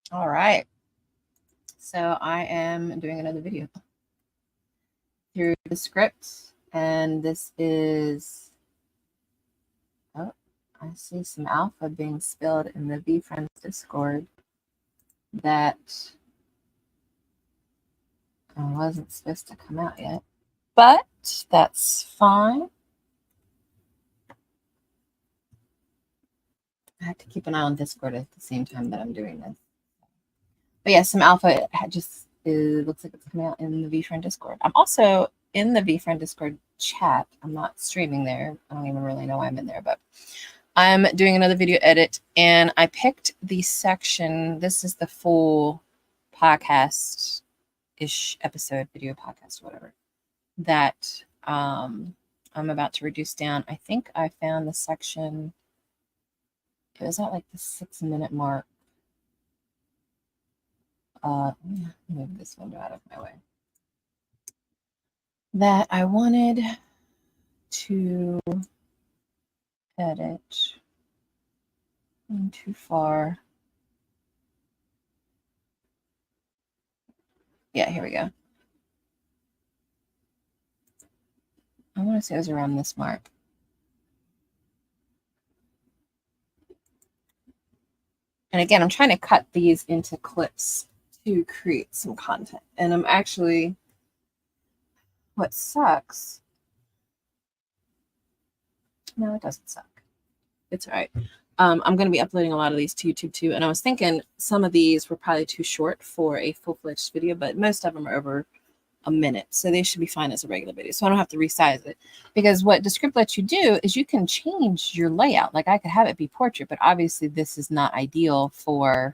All right. So I am doing another video through Descript, and this is, oh, I see some alpha being spilled in the VFriends Discord that wasn't supposed to come out yet, but that's fine. I have to keep an eye on Discord at the same time that I'm doing this. But yeah, some alpha it looks like it's coming out in the VFriend Discord. I'm also in the VFriend Discord chat. I'm not streaming there. I don't even really know why I'm in there, but I'm doing another video edit, and I picked the section. This is the full podcast-ish episode, video podcast, whatever, that I'm about to reduce down. I think I found the section, it was at like the 6-minute mark. Let me move this window out of my way. That I wanted to edit. I'm too far. Yeah, here we go. I want to say it was around this mark. And again, I'm trying to cut these into clips to create some content. And I'm actually, what sucks, no, it doesn't suck. It's all right. I'm going to be uploading a lot of these to YouTube too. And I was thinking some of these were probably too short for a full-fledged video, but most of them are over a minute. So they should be fine as a regular video. So I don't have to resize it, because what Descript lets you do is you can change your layout. Like I could have it be portrait, but obviously this is not ideal for,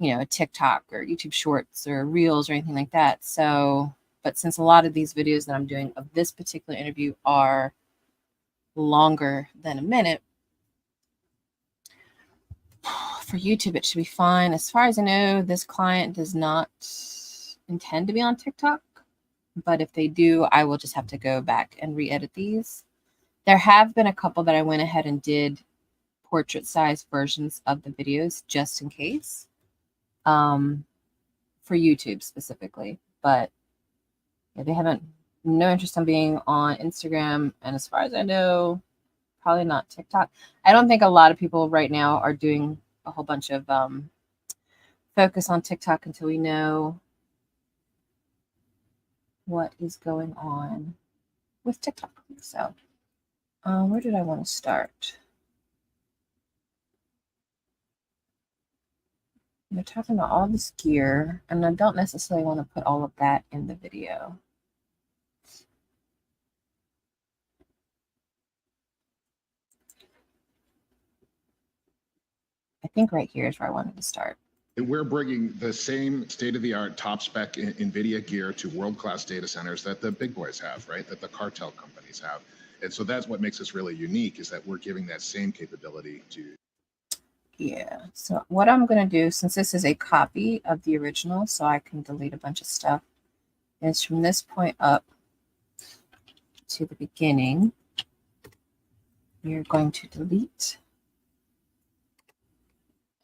you know, TikTok or YouTube Shorts or Reels or anything like that. So, but since a lot of these videos that I'm doing of this particular interview are longer than a minute, for YouTube, it should be fine. As far as I know, this client does not intend to be on TikTok, but if they do, I will just have to go back and re-edit these. There have been a couple that I went ahead and did portrait size versions of the videos just in case, for YouTube specifically, but yeah, they haven't, no interest in being on Instagram, and as far as I know, probably not TikTok. I don't think a lot of people right now are doing a whole bunch of focus on TikTok until we know what is going on with TikTok. So where did I want to start? We're talking about all this gear, and I don't necessarily want to put all of that in the video. I think right here is where I wanted to start. We're bringing the same state-of-the-art top-spec NVIDIA gear to world-class data centers that the big boys have, right? That the cartel companies have. And so that's what makes us really unique, is that we're giving that same capability to... Yeah, so what I'm going to do, since this is a copy of the original, so I can delete a bunch of stuff, is from this point up to the beginning, you're going to delete.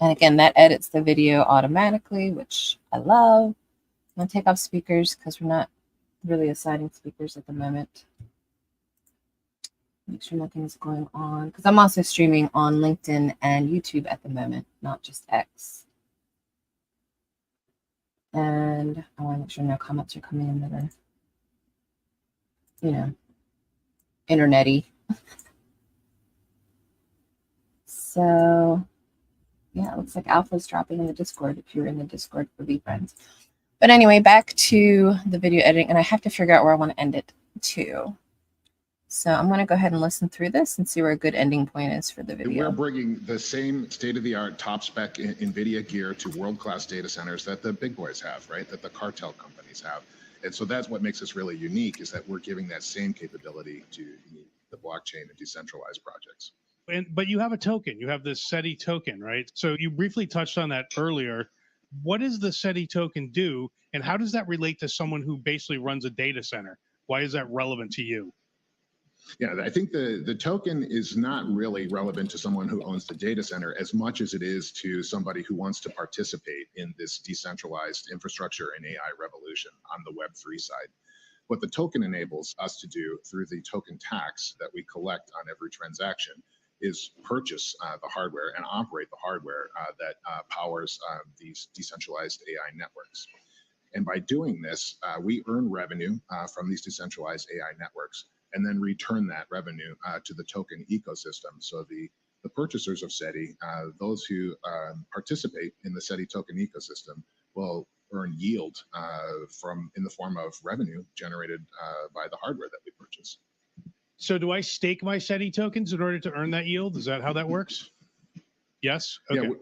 And again, that edits the video automatically, which I love. I'm going to take off speakers because we're not really assigning speakers at the moment. Make sure nothing's going on, because I'm also streaming on LinkedIn and YouTube at the moment, not just X. And I want to make sure no comments are coming in that are, you know, internet-y. So yeah, it looks like alpha's dropping in the Discord if you're in the Discord for VFriends. But anyway, back to the video editing, and I have to figure out where I want to end it to. So I'm going to go ahead and listen through this and see where a good ending point is for the video. We're bringing the same state-of-the-art top-spec NVIDIA gear to world-class data centers that the big boys have, right? That the cartel companies have. And so that's what makes us really unique, is that we're giving that same capability to the blockchain and decentralized projects. But you have a token. You have this 𝙎𝙤𝙤 token, right? So you briefly touched on that earlier. What does the 𝙎𝙤𝙤 token do, and how does that relate to someone who basically runs a data center? Why is that relevant to you? Yeah, I think the token is not really relevant to someone who owns the data center as much as it is to somebody who wants to participate in this decentralized infrastructure and AI revolution on the Web3 side. What the token enables us to do through the token tax that we collect on every transaction is purchase the hardware and operate the hardware that powers these decentralized AI networks. And by doing this, we earn revenue from these decentralized AI networks and then return that revenue to the token ecosystem. So the purchasers of SETI, those who participate in the SETI token ecosystem, will earn yield in the form of revenue generated by the hardware that we purchase. So do I stake my SETI tokens in order to earn that yield? Is that how that works? Yes? Okay. Yeah,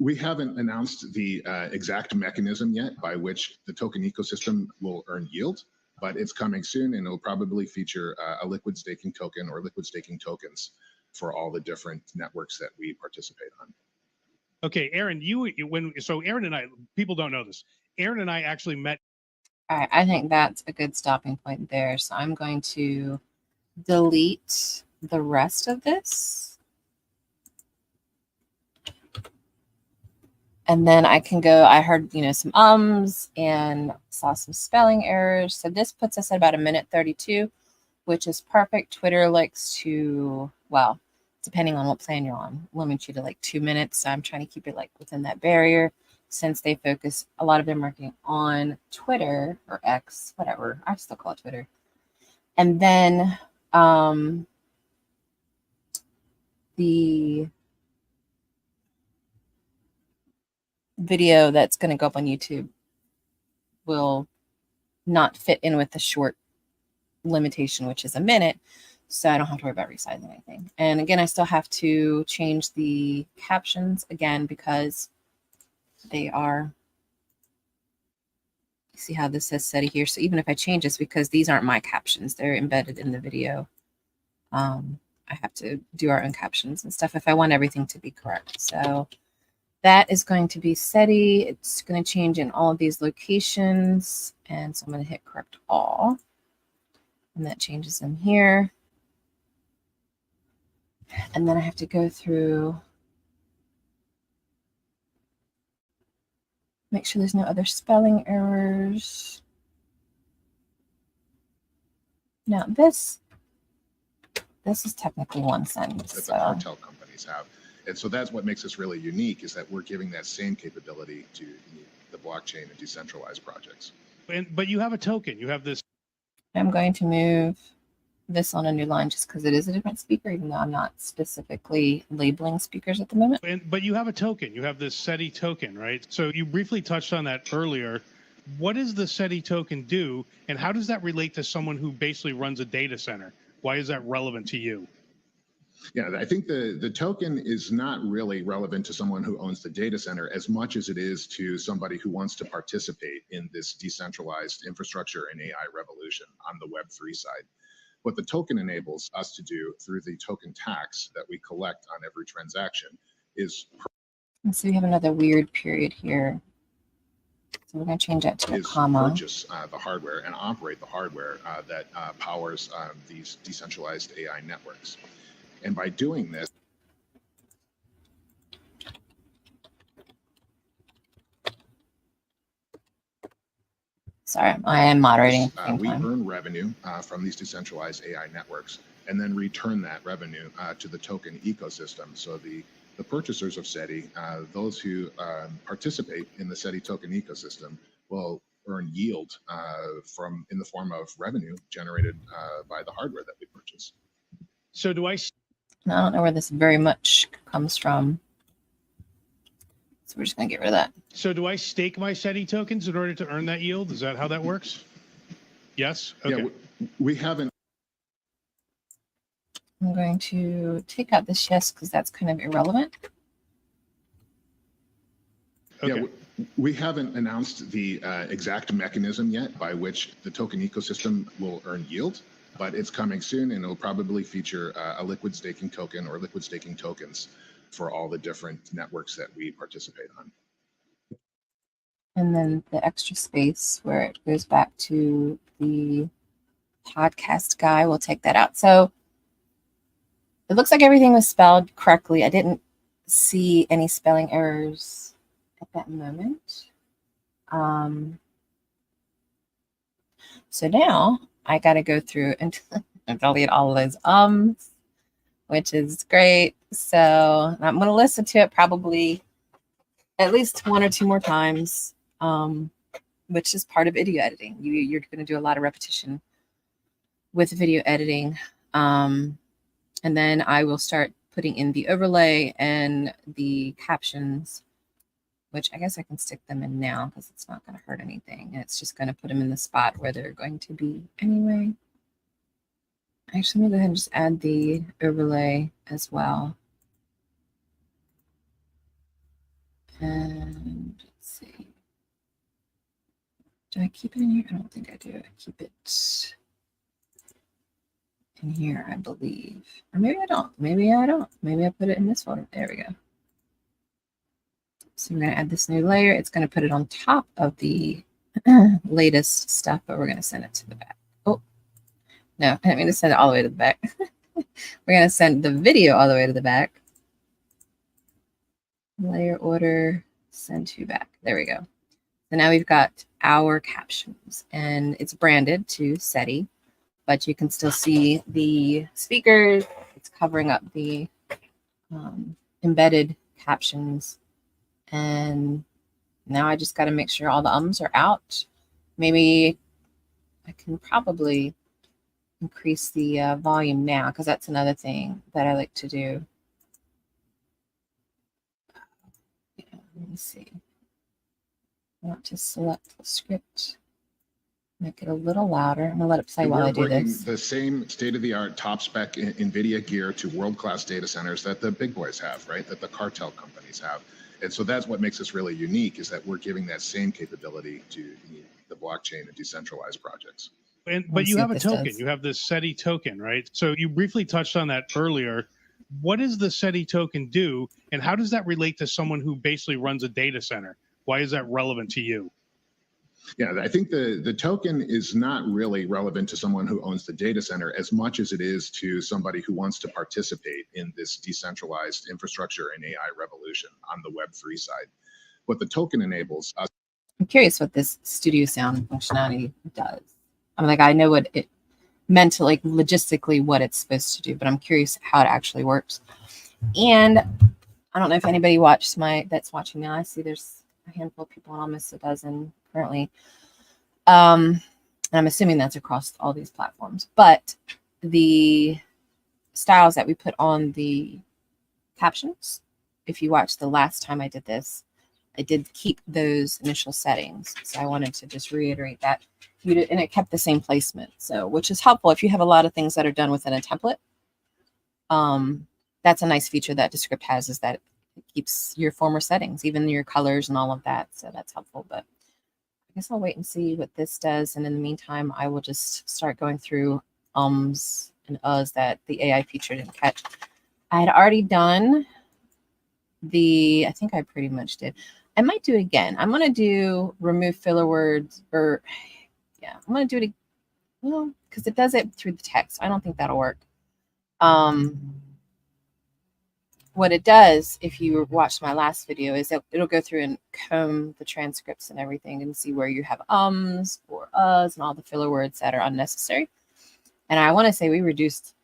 we haven't announced the exact mechanism yet by which the token ecosystem will earn yield, but it's coming soon, and it'll probably feature a liquid staking token or liquid staking tokens for all the different networks that we participate on. Okay, Aaron, so Aaron and I, people don't know this. Aaron and I actually met. All right, I think that's a good stopping point there. So I'm going to delete the rest of this. And then I can go, I heard, some ums and saw some spelling errors. So this puts us at about 1:32, which is perfect. Twitter likes to, well, depending on what plan you're on, limit you to like 2 minutes. So I'm trying to keep it like within that barrier since they focus, a lot of them working on Twitter or X, whatever. I still call it Twitter. And then the video that's going to go up on YouTube will not fit in with the short limitation, which is 1 minute. So I don't have to worry about resizing anything. And again, I still have to change the captions again because they are, you see how this says SETI here. So even if I change this, because these aren't my captions, they're embedded in the video. I have to do our own captions and stuff if I want everything to be correct. So that is going to be SETI. It's going to change in all of these locations. And so I'm going to hit correct all. And that changes them here. And then I have to go through, make sure there's no other spelling errors. Now this is technically one sentence. That the cartel companies have. And so that's what makes us really unique, is that we're giving that same capability to the blockchain and decentralized projects. But you have a token. You have this. I'm going to move this on a new line just because it is a different speaker, even though I'm not specifically labeling speakers at the moment. But you have a token. You have this SETI token, right? So you briefly touched on that earlier. What does the SETI token do, and how does that relate to someone who basically runs a data center? Why is that relevant to you? Yeah, I think the token is not really relevant to someone who owns the data center as much as it is to somebody who wants to participate in this decentralized infrastructure and AI revolution on the Web3 side. What the token enables us to do through the token tax that we collect on every transaction is... And so we have another weird period here. So we're going to change that to a comma. Purchase the hardware and operate the hardware that powers these decentralized AI networks. And by doing this, sorry, I am moderating. We earn revenue from these decentralized AI networks and then return that revenue to the token ecosystem. So the purchasers of SETI, those who participate in the SETI token ecosystem, will earn yield in the form of revenue generated by the hardware that we purchase. So do I... I don't know where this very much comes from. So we're just going to get rid of that. So do I stake my SETI tokens in order to earn that yield? Is that how that works? Yes? Okay. Yeah, we haven't. I'm going to take out this yes because that's kind of irrelevant. Okay. Yeah, we haven't announced the exact mechanism yet by which the token ecosystem will earn yield, but it's coming soon, and it'll probably feature a liquid staking token or liquid staking tokens for all the different networks that we participate on. And then the extra space where it goes back to the podcast guy, we'll take that out. So It looks like everything was spelled correctly. I didn't see any spelling errors at that moment. So now I got to go through and delete all of those which is great. So I'm going to listen to it probably at least 1 or 2 more times, which is part of video editing. You're going to do a lot of repetition with video editing. And then I will start putting in the overlay and the captions, which I guess I can stick them in now because it's not going to hurt anything. And it's just going to put them in the spot where they're going to be anyway. Actually, I'm going to go ahead and just add the overlay as well. And let's see. Do I keep it in here? I don't think I do. I keep it in here, I believe. Or maybe I don't. Maybe I don't. Maybe I put it in this folder. There we go. So we're going to add this new layer. It's going to put it on top of the latest stuff, but we're going to send it to the back. Oh, no, I didn't mean to send it all the way to the back. We're going to send the video all the way to the back. Layer order, send to back. There we go. So now we've got our captions, and it's branded to 𝙎𝙤, but you can still see the speakers. It's covering up the embedded captions. And now I just got to make sure all the ums are out. Maybe I can probably increase the volume now, because that's another thing that I like to do. Yeah, let me see. I want to select the script, make it a little louder. I'm gonna let it play while I do this. The same state-of-the-art top spec NVIDIA gear to world-class data centers that the big boys have, right? That the cartel companies have. And so that's what makes us really unique, is that we're giving that same capability to the blockchain and decentralized projects. But you have a token. You have this 𝙎𝙤 token, right? So you briefly touched on that earlier. What does the 𝙎𝙤 token do, and how does that relate to someone who basically runs a data center? Why is that relevant to you? Yeah, I think the token is not really relevant to someone who owns the data center as much as it is to somebody who wants to participate in this decentralized infrastructure and AI revolution on the Web3 side. What the token enables us. I'm curious what this studio sound functionality does. I'm like, I know what it meant to, like, logistically what it's supposed to do, but I'm curious how it actually works. And I don't know if anybody watched that's watching now. I see there's a handful of people, almost a dozen currently. And I'm assuming that's across all these platforms. But the styles that we put on the captions, if you watched the last time I did this, I did keep those initial settings. So I wanted to just reiterate that. And it kept the same placement, so which is helpful if you have a lot of things that are done within a template. That's a nice feature that Descript has, is that it keeps your former settings, even your colors and all of that. So that's helpful. But I guess I'll wait and see what this does. And in the meantime, I will just start going through ums and uhs that the AI feature didn't catch. I had already done I think I pretty much did. I might do it again. I'm going to do remove filler words, or yeah, I'm going to do it, well, because it does it through the text. I don't think that'll work. What it does, if you watched my last video, is it'll go through and comb the transcripts and everything and see where you have ums or uhs and all the filler words that are unnecessary. And I want to say we reduced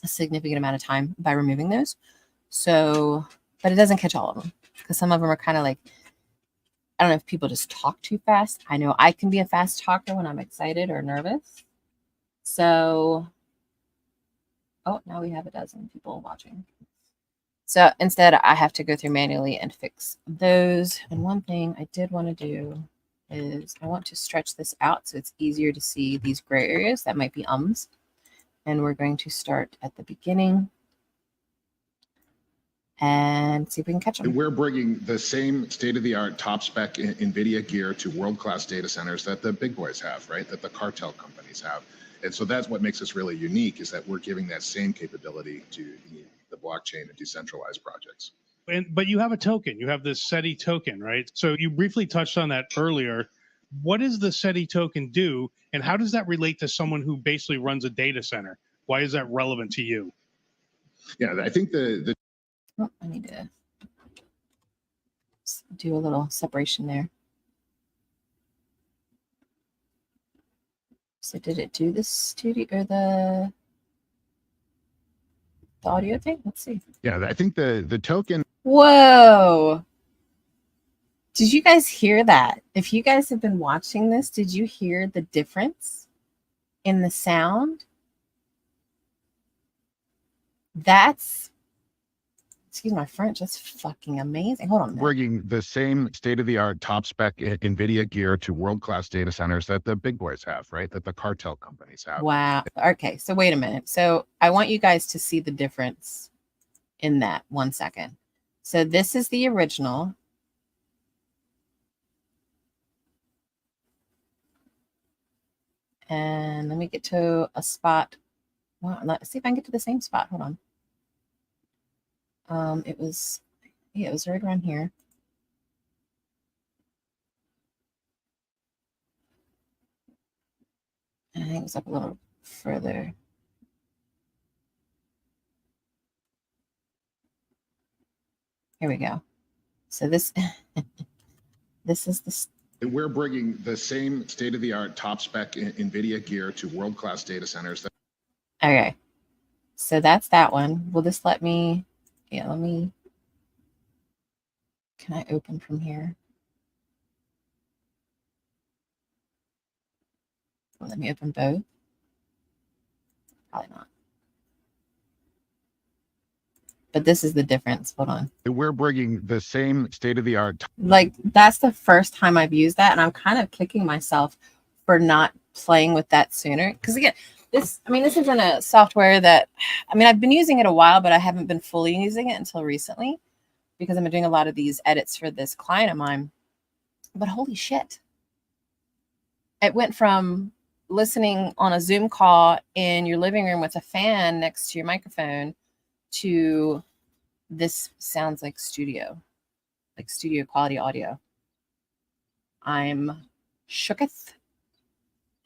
a significant amount of time by removing those. So, but it doesn't catch all of them, because some of them are kind of like, I don't know if people just talk too fast. I know I can be a fast talker when I'm excited or nervous. So, oh, now we have a dozen people watching. So instead, I have to go through manually and fix those. And one thing I did want to do is I want to stretch this out so it's easier to see these gray areas that might be ums. And we're going to start at the beginning and see if we can catch them. We're bringing the same state-of-the-art top spec NVIDIA gear to world-class data centers that the big boys have, right? That the cartel companies have. And so that's what makes us really unique, is that we're giving that same capability to the blockchain and decentralized projects. But you have a token. You have this 𝙎𝙤 token, right? So you briefly touched on that earlier. What does the 𝙎𝙤 token do, and how does that relate to someone who basically runs a data center? Why is that relevant to you? Yeah, I think the Oh, I need to do a little separation there. So did it do the studio or the audio thing? Let's see. Yeah, I think the token. Whoa. Did you guys hear that? If you guys have been watching this, did you hear the difference in the sound? That's, excuse my French, that's fucking amazing. Hold on a minute. Bringing the same state-of-the-art top spec NVIDIA gear to world-class data centers that the big boys have, right? That the cartel companies have. Wow. Okay, so wait a minute. So I want you guys to see the difference in that 1 second. So this is the original. And let me get to a spot. Well, let's see if I can get to the same spot. Hold on. It was right around here. I think it was up a little further. Here we go. So this, this is the. We're bringing the same state-of-the-art top spec NVIDIA gear to world-class data centers. Okay. So that's that one. Will this let me, yeah, let me, can I open from here? Let me open both. Probably not. But this is the difference. Hold on. We're bringing the same state-of-the-art. Like, that's the first time I've used that, and I'm kind of kicking myself for not playing with that sooner. Because again, this isn't a software that, I've been using it a while, but I haven't been fully using it until recently because I've been doing a lot of these edits for this client of mine. But holy shit. It went from listening on a Zoom call in your living room with a fan next to your microphone to this sounds like studio quality audio. I'm shooketh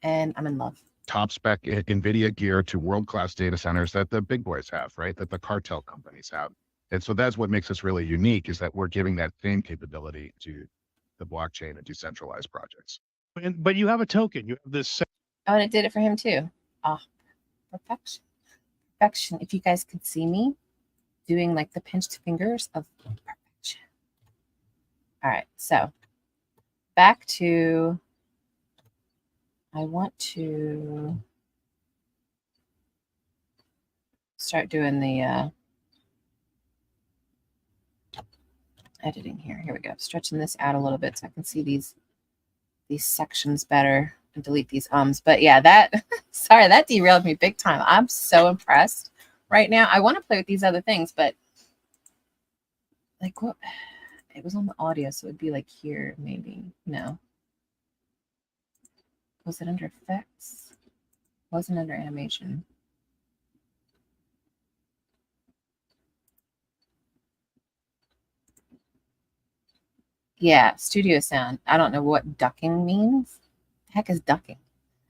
and I'm in love. Top spec NVIDIA gear to world-class data centers that the big boys have, right? That the cartel companies have. And so that's what makes us really unique, is that we're giving that same capability to the blockchain and decentralized projects. But you have a token. You have this. Oh, and it did it for him too. Ah, perfection. Perfection. If you guys could see me doing like the pinched fingers of perfection. All right, so back to, I want to start doing the editing here. Here we go. Stretching this out a little bit so I can see these sections better and delete these ums. But yeah, that sorry, that derailed me big time. I'm so impressed right now. I want to play with these other things, but like what? It was on the audio, so it'd be like here, maybe. No. Was it under effects? Wasn't under animation. Yeah, studio sound. I don't know what ducking means. The heck is ducking?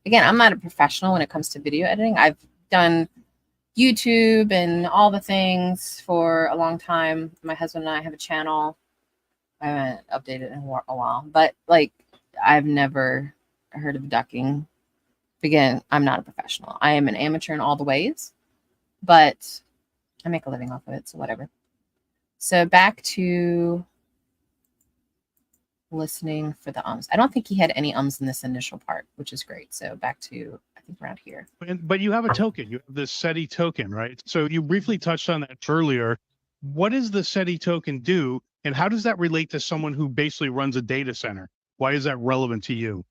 Again, I'm not a professional when it comes to video editing. I've done YouTube and all the things for a long time. My husband and I have a channel. I haven't updated in a while, but like I've never heard of ducking. Again, I'm not a professional. I am an amateur in all the ways, but I make a living off of it, so whatever. So back to listening for the ums. I don't think he had any ums in this initial part, which is great. So back to, I think, around here. But you have a token. You have this 𝙎𝙤𝙤 token, right? So you briefly touched on that earlier. What does the 𝙎𝙤𝙤 token do? And how does that relate to someone who basically runs a data center? Why is that relevant to you?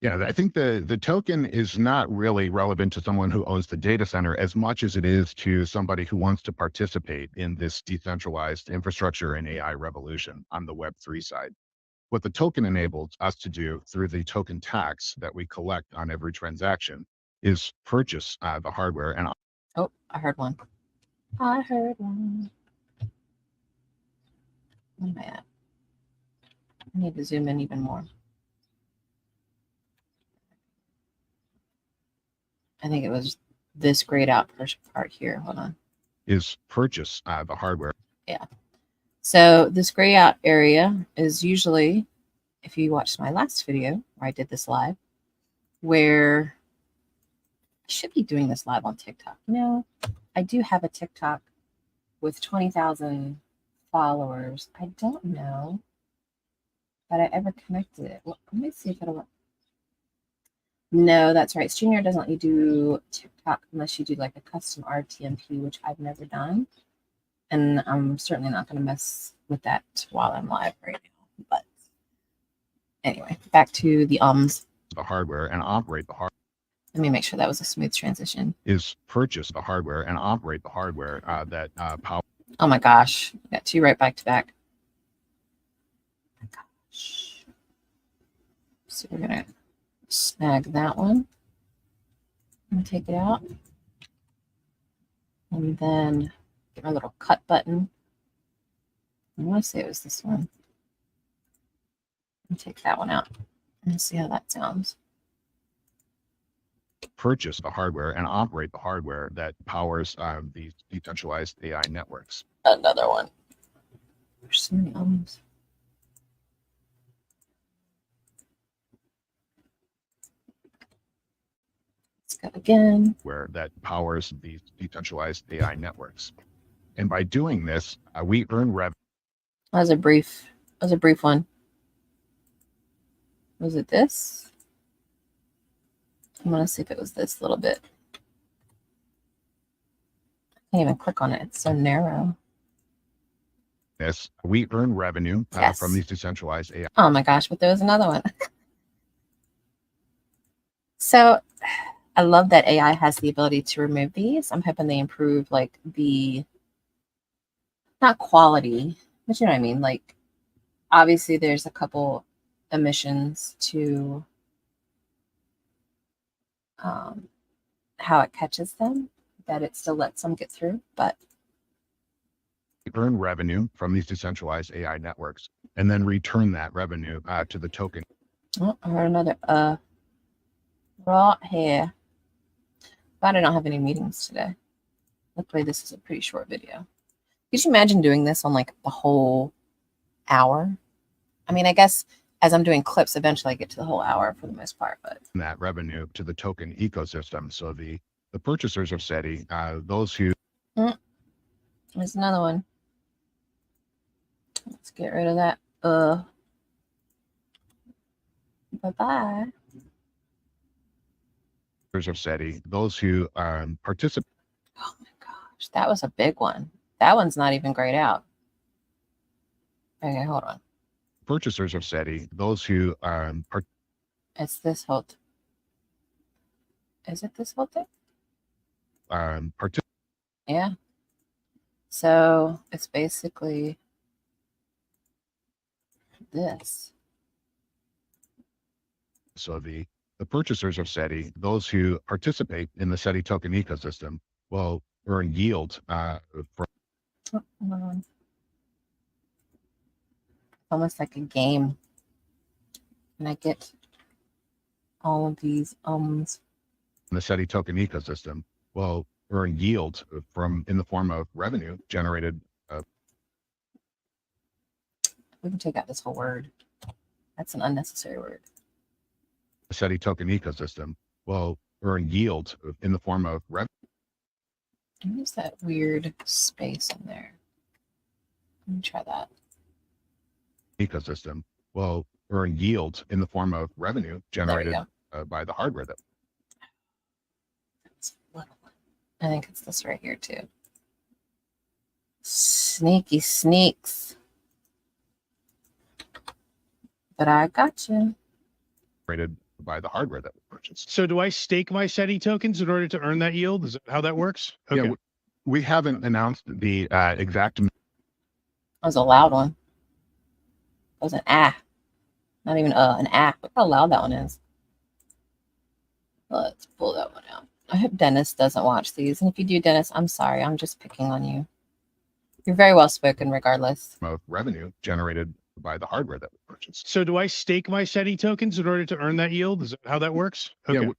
Yeah, I think the token is not really relevant to someone who owns the data center as much as it is to somebody who wants to participate in this decentralized infrastructure and AI revolution on the Web3 side. What the token enables us to do through the token tax that we collect on every transaction is purchase the hardware. And oh, I heard one. I heard one. Where am I at? I need to zoom in even more. I think it was this grayed out part here. Hold on. is purchase the hardware. Yeah. So this gray out area is usually, if you watched my last video where I did this live, where I should be doing this live on TikTok. You know, I do have a TikTok with 20,000 followers. I don't know that I ever connected it. Well, let me see if it'll work. No, that's right. StreamYard doesn't let you do TikTok unless you do like a custom RTMP, which I've never done. And I'm certainly not going to mess with that while I'm live right now. But anyway, back to the The hardware and operate the hardware. Let me make sure that was a smooth transition. Is purchase the hardware and operate the hardware that power. Oh my gosh, got two right back to back. Oh my gosh. So we're gonna snag that one and take it out, and then get my little cut button. I want to say it was this one. And take that one out and see how that sounds. Purchase the hardware and operate the hardware that powers these decentralized AI networks. Another one. There's so many ums. Let's go again. Where that powers these decentralized AI networks. And by doing this, we earn revenue. That was a brief one. Was it this? I'm gonna see if it was this little bit. I can't even click on it. It's so narrow. This we earn revenue Yes. from these decentralized AI. Oh my gosh, but there was another one. So I love that AI has the ability to remove these. I'm hoping they improve like the, not quality, but you know what I mean? Like obviously there's a couple emissions to how it catches them, that it still lets them get through, but We earn revenue from these decentralized AI networks and then return that revenue to the token. oh, I heard another right here. Glad I don't have any meetings today. Luckily this is a pretty short video. Could you imagine doing this on like the whole hour? I mean, I guess as I'm doing clips, eventually I get to the whole hour for the most part, but That revenue to the token ecosystem. So the purchasers of SETI, those who there's another one. Let's get rid of that. Bye-bye. of SETI, those who participate. Oh my gosh, that was a big one. That one's not even grayed out. Okay, hold on. Purchasers of SETI, those who It's this whole is it this whole thing? Yeah. So it's basically this. So the purchasers of SETI, those who participate in the SETI token ecosystem, will earn yield for Oh, hold on. Almost like a game. And I get all of these the SETI token ecosystem, will earn yield from in the form of revenue generated. We can take out this whole word. That's an unnecessary word. The SETI token ecosystem will earn yield in the form of revenue. What is that weird space in there? Let me try that. Ecosystem will earn yield in the form of revenue generated by the hardware that. I think it's this right here too. Sneaky sneaks. But I got you. Generated by the hardware that was purchased. So do I stake my SETI tokens in order to earn that yield? Is that how that works? Okay. Yeah, we haven't announced the exact. That was a loud one. That was an ah. Not even an ah. Look how loud that one is. Let's pull that one out. I hope Dennis doesn't watch these. And if you do, Dennis, I'm sorry. I'm just picking on you. You're very well spoken regardless. Of revenue generated by the hardware that was purchased. So do I stake my SETI tokens in order to earn that yield? Is that how that works? Okay. Yeah,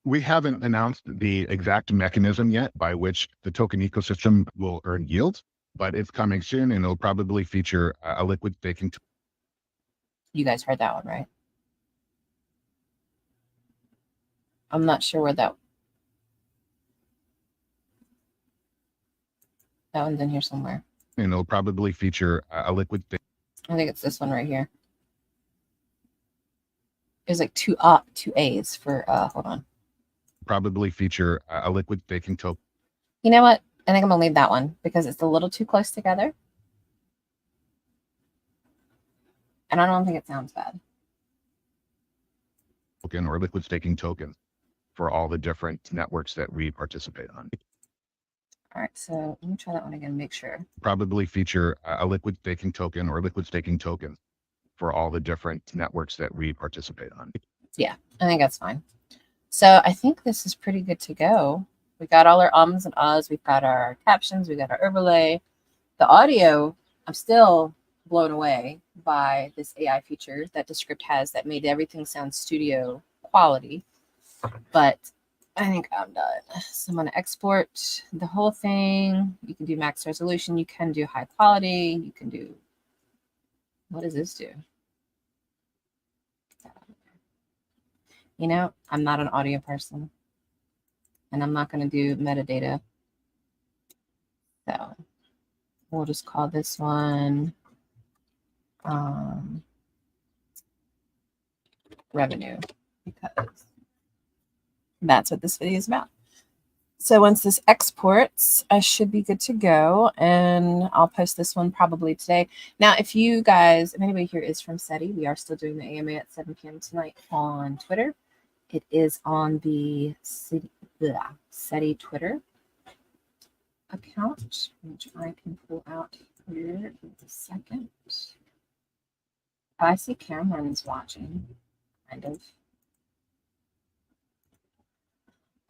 We haven't announced the exact mechanism yet by which the token ecosystem will earn yield, but it's coming soon and it'll probably feature a liquid staking. You guys heard that one, right? I'm not sure where that one's in here somewhere. And it'll probably feature a liquid staking. I think it's this one right here. There's like two A's for hold on. Probably feature a liquid staking token. You know what? I think I'm gonna leave that one because it's a little too close together. And I don't think it sounds bad. Token or liquid staking token for all the different networks that we participate on. All right, so let me try that one again, make sure. Probably feature a liquid staking token or liquid staking token for all the different networks that we participate on. Yeah, I think that's fine. So I think this is pretty good to go. We got all our ums and ahs. We've got our captions. We got our overlay. The audio, I'm still blown away by this AI feature that Descript has that made everything sound studio quality. But I think I'm done. So I'm going to export the whole thing. You can do max resolution. You can do high quality. You can do, what does this do? You know, I'm not an audio person, and I'm not going to do metadata. So we'll just call this one revenue, because that's what this video is about. So once this exports, I should be good to go, and I'll post this one probably today. Now, if you guys, if anybody here is from SETI, we are still doing the AMA at 7 p.m. tonight on Twitter. It is on the SETI Twitter account, which I can pull out here in a second. I see Cameron's watching, kind of.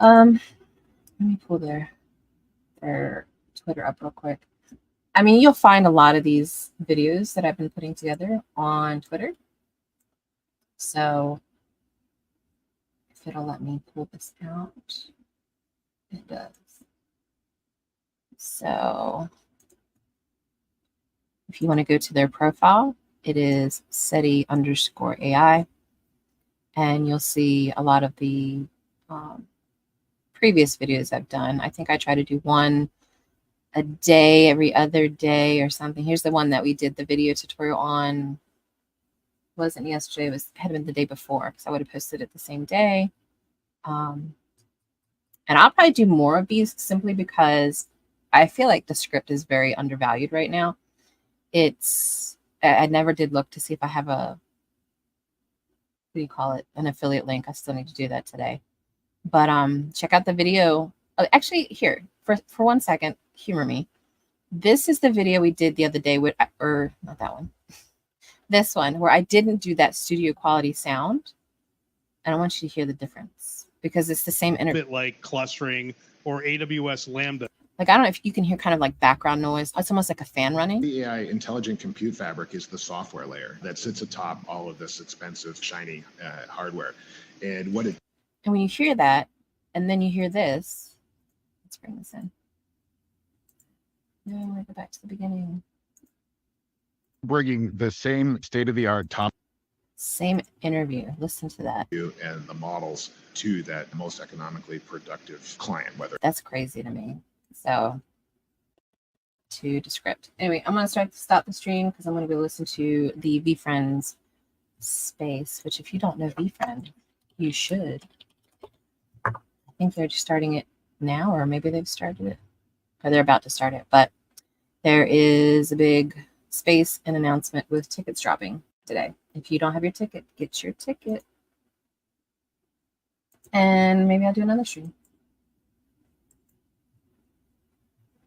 Let me pull their Twitter up real quick. I mean, you'll find a lot of these videos that I've been putting together on Twitter. So if it'll let me pull this out, it does. So if you want to go to their profile, it is SETI_AI, and you'll see a lot of the previous videos I've done. I think I try to do one a day, every other day or something. Here's the one that we did the video tutorial on. Wasn't yesterday, it had been the day before, because I would have posted it the same day. And I'll probably do more of these simply because I feel like Descript is very undervalued right now. I never did look to see if I have a, what do you call it, an affiliate link. I still need to do that today. But check out the video. Oh, actually, here, for 1 second, humor me. This is the video we did the other day with, or not that one. This one, where I didn't do that studio quality sound. And I want you to hear the difference, because it's the same interview. A bit like clustering or AWS Lambda. Like, I don't know if you can hear kind of like background noise. It's almost like a fan running. The AI intelligent compute fabric is the software layer that sits atop all of this expensive, shiny hardware. And what it And when you hear that, and then you hear this, let's bring this in. No, I want to go back to the beginning. bringing the same state-of-the-art top Same interview. Listen to that. and the models to that most economically productive client, whether That's crazy to me. So, to Descript. Anyway, I'm going to stop the stream because I'm going to go listen to the VFriends space, which if you don't know VFriend, you should. I think they're just starting it now, or maybe they've started it, or they're about to start it. But there is a big space and announcement with tickets dropping today. If you don't have your ticket, get your ticket. And maybe I'll do another stream.